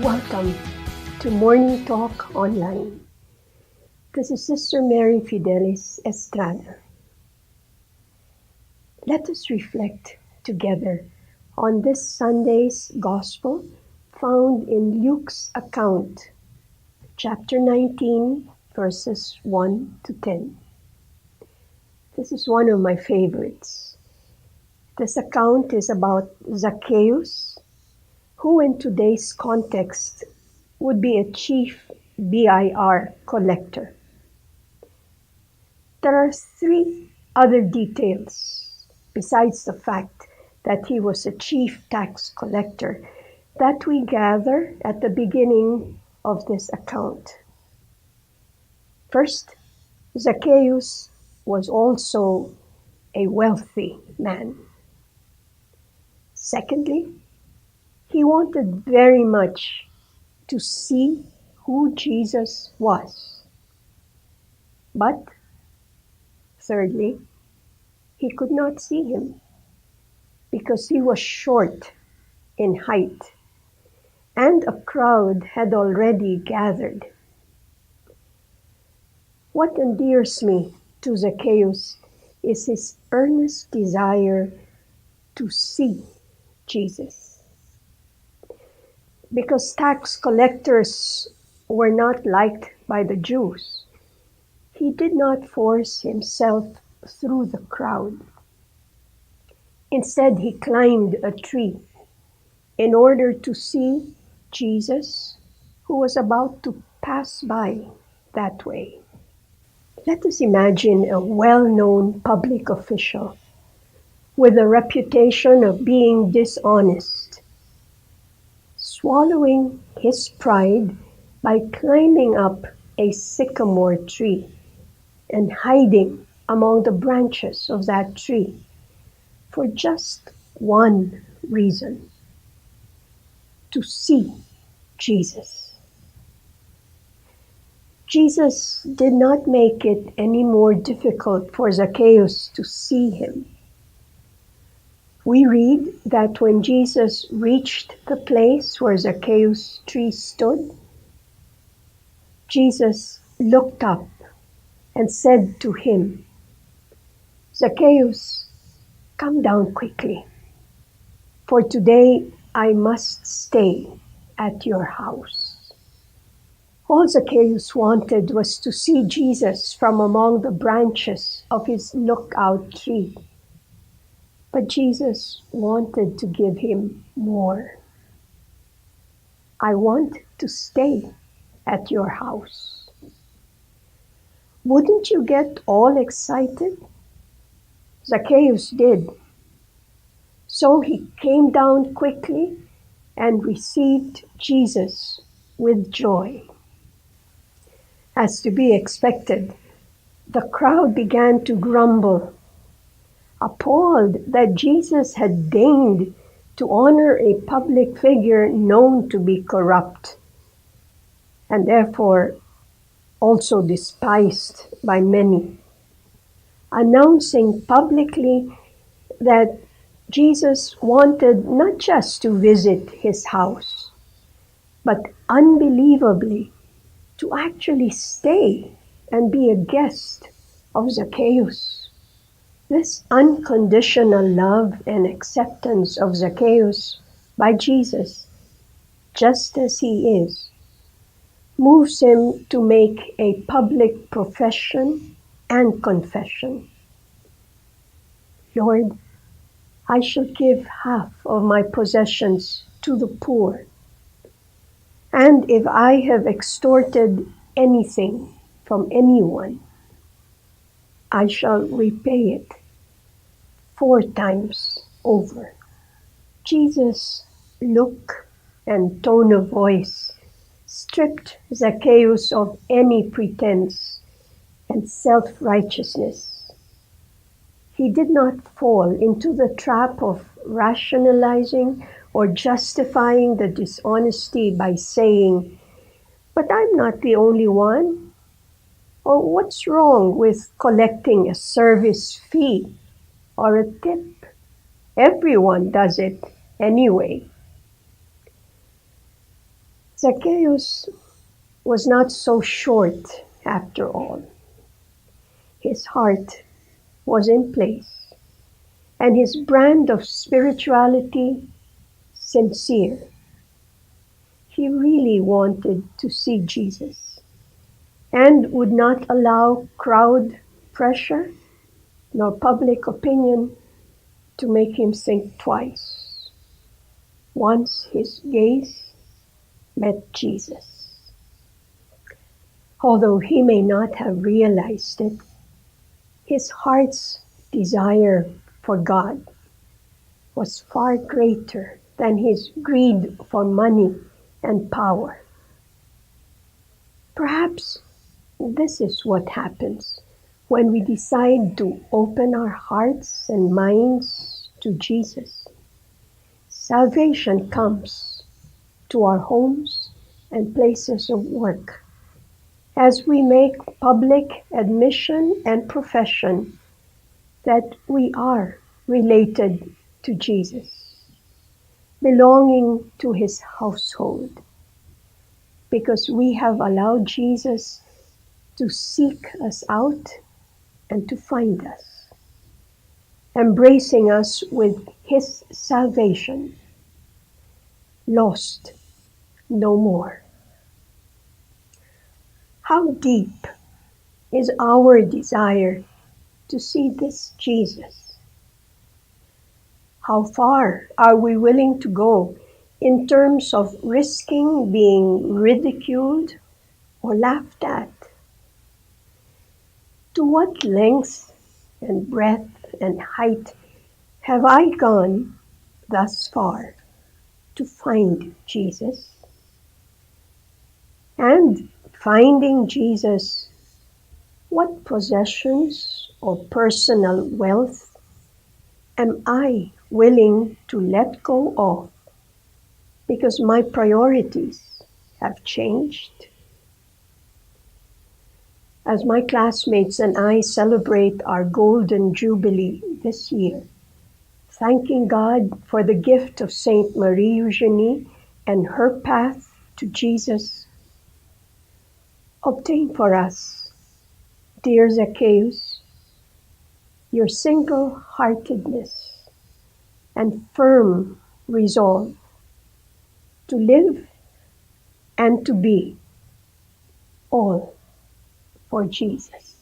Welcome to Morning Talk Online. This is Sister Mary Fidelis, Estrada. Let us reflect together on this Sunday's Gospel found in Luke's account, chapter 19, verses 1 to 10. This is one of my favorites. This account is about Zacchaeus, who in today's context would be a chief BIR collector. There are three other details, besides the fact that he was a chief tax collector, that we gather at the beginning of this account. First, Zacchaeus was also a wealthy man. Secondly, he wanted very much to see who Jesus was. But, thirdly, he could not see him because he was short in height, and a crowd had already gathered. What endears me to Zacchaeus is his earnest desire to see Jesus. Because tax collectors were not liked by the Jews, he did not force himself through the crowd. Instead, he climbed a tree in order to see Jesus, who was about to pass by that way. Let us imagine a well-known public official with a reputation of being dishonest, swallowing his pride by climbing up a sycamore tree and hiding among the branches of that tree for just one reason: to see Jesus. Jesus did not make it any more difficult for Zacchaeus to see him. We read that when Jesus reached the place where Zacchaeus' tree stood, Jesus looked up and said to him, "Zacchaeus, come down quickly, for today I must stay at your house." All Zacchaeus wanted was to see Jesus from among the branches of his lookout tree. But Jesus wanted to give him more. "I want to stay at your house." Wouldn't you get all excited? Zacchaeus did. So he came down quickly and received Jesus with joy. As to be expected, the crowd began to grumble, appalled that Jesus had deigned to honor a public figure known to be corrupt, and therefore also despised by many, announcing publicly that Jesus wanted not just to visit his house, but unbelievably to actually stay and be a guest of Zacchaeus. This unconditional love and acceptance of Zacchaeus by Jesus, just as he is, moves him to make a public profession and confession. "Lord, I shall give half of my possessions to the poor, and if I have extorted anything from anyone, I shall repay it 4 times over." Jesus' look and tone of voice stripped Zacchaeus of any pretense and self-righteousness. He did not fall into the trap of rationalizing or justifying the dishonesty by saying, "But I'm not the only one," or "What's wrong with collecting a service fee or a tip? Everyone does it anyway." Zacchaeus was not so short after all. His heart was in place, and his brand of spirituality sincere. He really wanted to see Jesus and would not allow crowd pressure nor public opinion to make him think twice. Once his gaze met Jesus. Although he may not have realized it, his heart's desire for God was far greater than his greed for money and power. Perhaps this is what happens when we decide to open our hearts and minds to Jesus. Salvation comes to our homes and places of work as we make public admission and profession that we are related to Jesus, belonging to his household, because we have allowed Jesus to seek us out and to find us, embracing us with his salvation, lost no more. How deep is our desire to see this Jesus? How far are we willing to go in terms of risking being ridiculed or laughed at? To what length and breadth and height have I gone thus far to find Jesus? And finding Jesus, what possessions or personal wealth am I willing to let go of because my priorities have changed? As my classmates and I celebrate our Golden Jubilee this year, thanking God for the gift of Saint Marie Eugenie and her path to Jesus, obtain for us, dear Zacchaeus, your single-heartedness and firm resolve to live and to be all for Jesus.